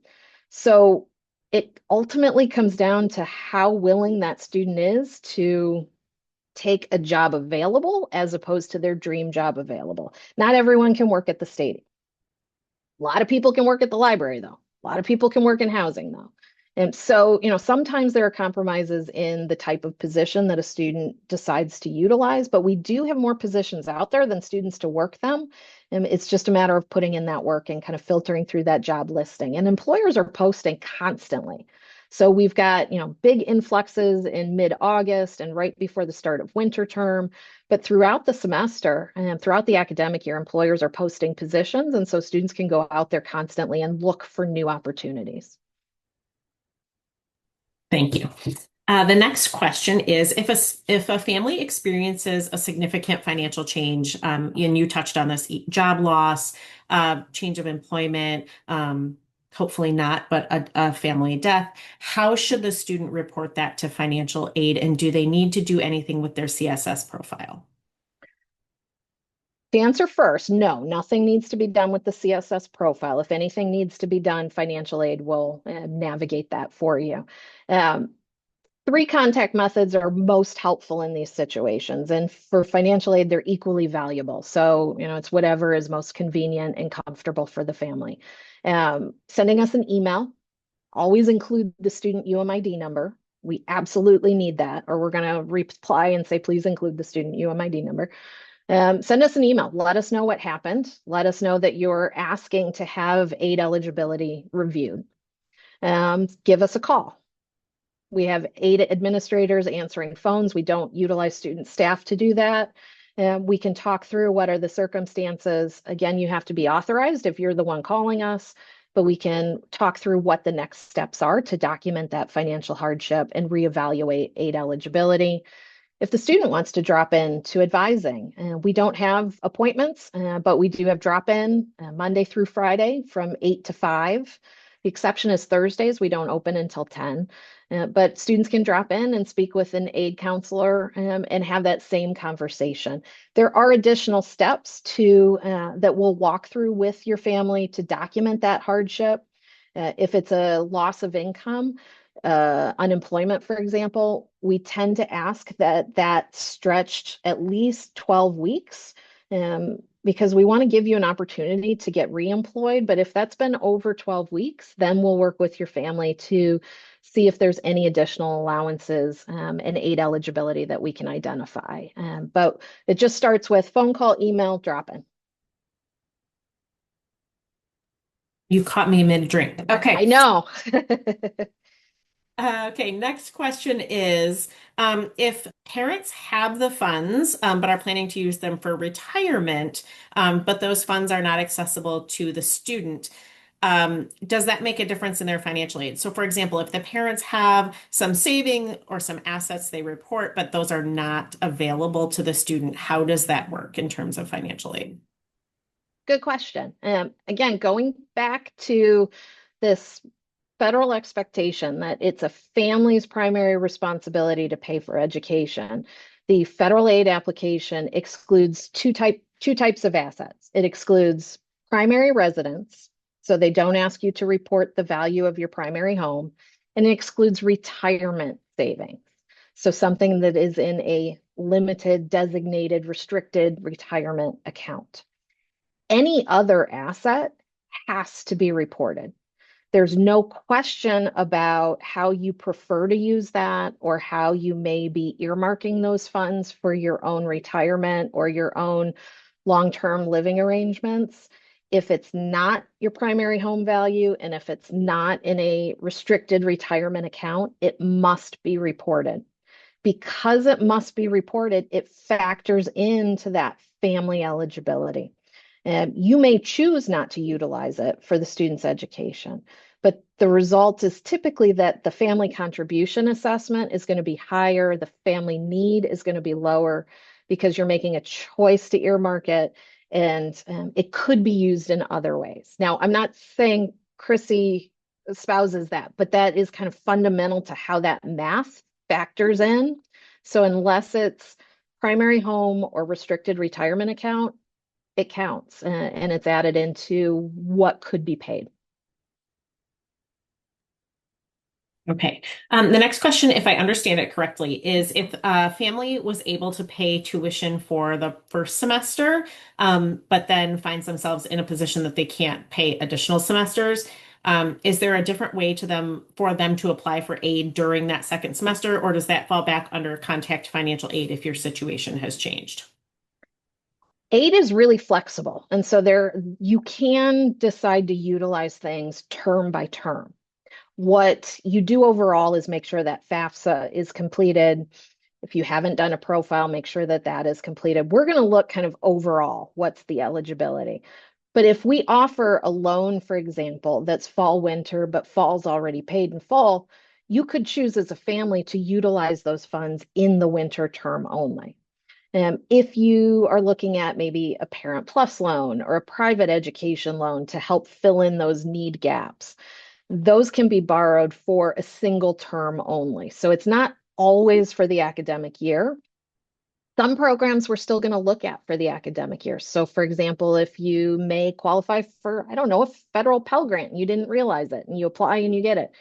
So it ultimately comes down to how willing that student is to take a job available as opposed to their dream job available. Not everyone can work at the stadium. A lot of people can work at the library, though. A lot of people can work in housing, though. And so, sometimes there are compromises in the type of position that a student decides to utilize, but we do have more positions out there than students to work them. And it's just a matter of putting in that work and kind of filtering through that job listing. And employers are posting constantly. So we've got, big influxes in mid-August and right before the start of winter term. But throughout the semester and throughout the academic year, employers are posting positions. And so students can go out there constantly and look for new opportunities. Thank you. The next question is, if a family experiences a significant financial change, and you touched on this, job loss, change of employment, hopefully not, but a family death, how should the student report that to financial aid, and do they need to do anything with their CSS profile? The answer first, no, nothing needs to be done with the CSS profile. If anything needs to be done, financial aid will navigate that for you. 3 contact methods are most helpful in these situations. And for financial aid, they're equally valuable. So, it's whatever is most convenient and comfortable for the family. Sending us an email, always include the student UMID number. We absolutely need that, or we're going to reply and say, please include the student UMID number. Send us an email. Let us know what happened. Let us know that you're asking to have aid eligibility reviewed. Give us a call. We have aid administrators answering phones. We don't utilize student staff to do that. We can talk through what are the circumstances. Again, you have to be authorized if you're the one calling us, but we can talk through what the next steps are to document that financial hardship and reevaluate aid eligibility. If the student wants to drop in to advising, we don't have appointments, but we do have drop-in Monday through Friday from 8 to 5. The exception is Thursdays. We don't open until 10. But students can drop in and speak with an aid counselor and have that same conversation. There are additional steps that we'll walk through with your family to document that hardship. If it's a loss of income, unemployment, for example, we tend to ask that stretched at least 12 weeks because we want to give you an opportunity to get reemployed. But if that's been over 12 weeks, then we'll work with your family to see if there's any additional allowances and aid eligibility that we can identify. But it just starts with phone call, email, drop-in. You caught me mid-drink. Okay. I know. Okay, next question is if parents have the funds but are planning to use them for retirement, but those funds are not accessible to the student, does that make a difference in their financial aid? So, for example, if the parents have some saving or some assets they report, but those are not available to the student, how does that work in terms of financial aid? Good question. Again, going back to this federal expectation that it's a family's primary responsibility to pay for education. The federal aid application excludes two types of assets. It excludes primary residence, so they don't ask you to report the value of your primary home, and it excludes retirement savings. So something that is in a limited, designated, restricted retirement account. Any other asset has to be reported. There's no question about how you prefer to use that or how you may be earmarking those funds for your own retirement or your own long-term living arrangements. If it's not your primary home value and if it's not in a restricted retirement account, it must be reported. Because it must be reported, it factors into that family eligibility. And you may choose not to utilize it for the student's education, but the result is typically that the family contribution assessment is going to be higher, the family need is going to be lower because you're making a choice to earmark it, and it could be used in other ways. Now, I'm not saying Chrissy espouses that, but that is kind of fundamental to how that math factors in. So unless it's primary home or restricted retirement account, it counts and it's added into what could be paid. Okay. The next question, if I understand it correctly, is if a family was able to pay tuition for the first semester, but then finds themselves in a position that they can't pay additional semesters, is there a different way to them for them to apply for aid during that second semester, or does that fall back under contact financial aid if your situation has changed? Aid is really flexible. And so there you can decide to utilize things term by term. What you do overall is make sure that FAFSA is completed. If you haven't done a profile, make sure that that is completed. We're going to look kind of overall, what's the eligibility. But if we offer a loan, for example, that's fall, winter, but fall's already paid in fall, you could choose as a family to utilize those funds in the winter term only. If you are looking at maybe a Parent Plus loan or a private education loan to help fill in those need gaps, those can be borrowed for a single term only. So it's not always for the academic year. Some programs we're still going to look at for the academic year. So for example, if you may qualify for, I don't know, a federal Pell Grant and you didn't realize it and you apply and you get it,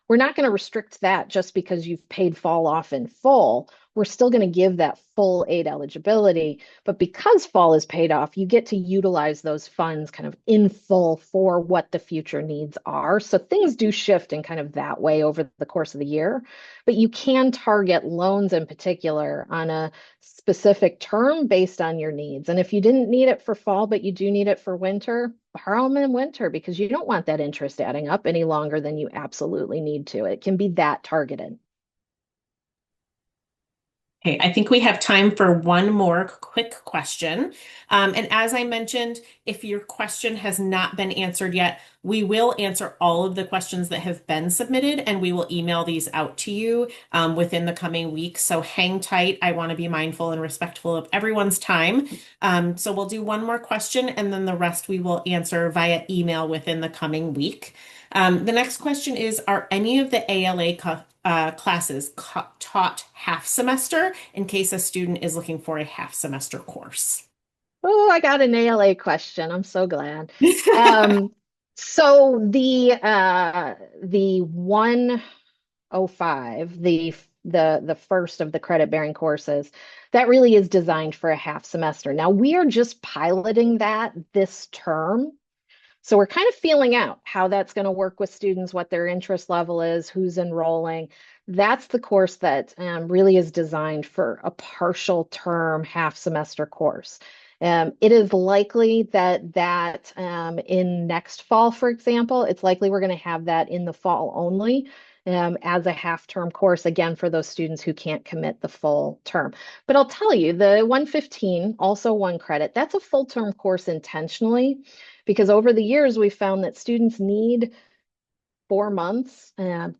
we're not going to restrict that just because you've paid fall off in full. We're still going to give that full aid eligibility. But because fall is paid off, you get to utilize those funds kind of in full for what the future needs are. So things do shift in kind of that way over the course of the year. But you can target loans in particular on a specific term based on your needs. And if you didn't need it for fall, but you do need it for winter, borrow them in winter because you don't want that interest adding up any longer than you absolutely need to. It can be that targeted. Okay, I think we have time for one more quick question. And as I mentioned, if your question has not been answered yet, we will answer all of the questions that have been submitted and we will email these out to you within the coming week. So hang tight. I want to be mindful and respectful of everyone's time. So we'll do one more question and then the rest we will answer via email within the coming week. The next question is, are any of the ALA classes taught half semester in case a student is looking for a half semester course? Oh, I got an ALA question. I'm so glad. So the 105, the first of the credit bearing courses, that really is designed for a half semester. Now we are just piloting that this term. So we're kind of feeling out how that's going to work with students, what their interest level is, who's enrolling. That's the course that really is designed for a partial term half semester course. It is likely that in next fall, for example, it's likely we're going to have that in the fall only. as a half-term course, again, for those students who can't commit the full term. But I'll tell you, the 115, also 1 credit, that's a full-term course intentionally, because over the years, we found that students need 4 months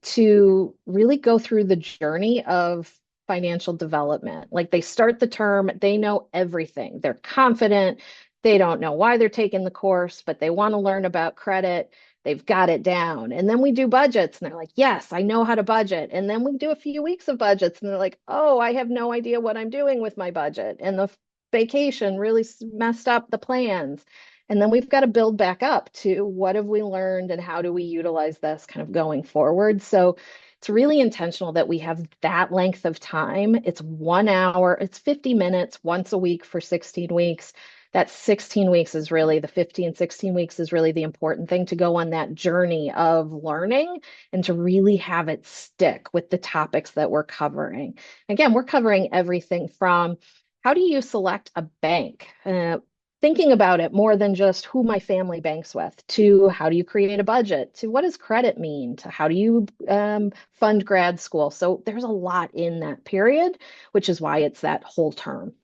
to really go through the journey of financial development. Like they start the term, they know everything. They're confident. They don't know why they're taking the course, but they want to learn about credit. They've got it down. And then we do budgets and they're like, yes, I know how to budget. And then we do a few weeks of budgets and they're like, oh, I have no idea what I'm doing with my budget. And the vacation really messed up the plans. And then we've got to build back up to what have we learned and how do we utilize this kind of going forward. So it's really intentional that we have that length of time. It's 1 hour, it's 50 minutes once a week for 16 weeks. That 16 weeks is really the 15, 16 weeks is really the important thing to go on that journey of learning and to really have it stick with the topics that we're covering. Again, we're covering everything from how do you select a bank? Thinking about it more than just who my family banks with, to how do you create a budget, to what does credit mean, to how do you fund grad school. So there's a lot in that period, which is why it's that whole term.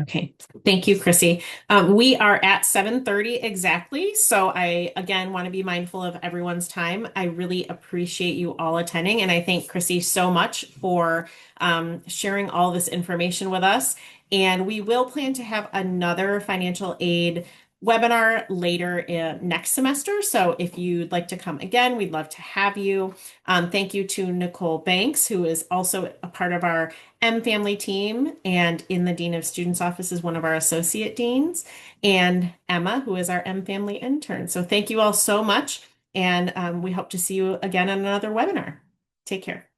Okay, thank you, Chrissy. We are at 7:30 exactly, so I again want to be mindful of everyone's time. I really appreciate you all attending, and I thank Chrissy so much for sharing all this information with us. And we will plan to have another financial aid webinar later next semester. So if you'd like to come again, we'd love to have you. Thank you to Nicole Banks, who is also a part of our MFamily team and in the Dean of Students office is one of our associate deans, and Emma, who is our MFamily intern. So thank you all so much, and we hope to see you again on another webinar. Take care.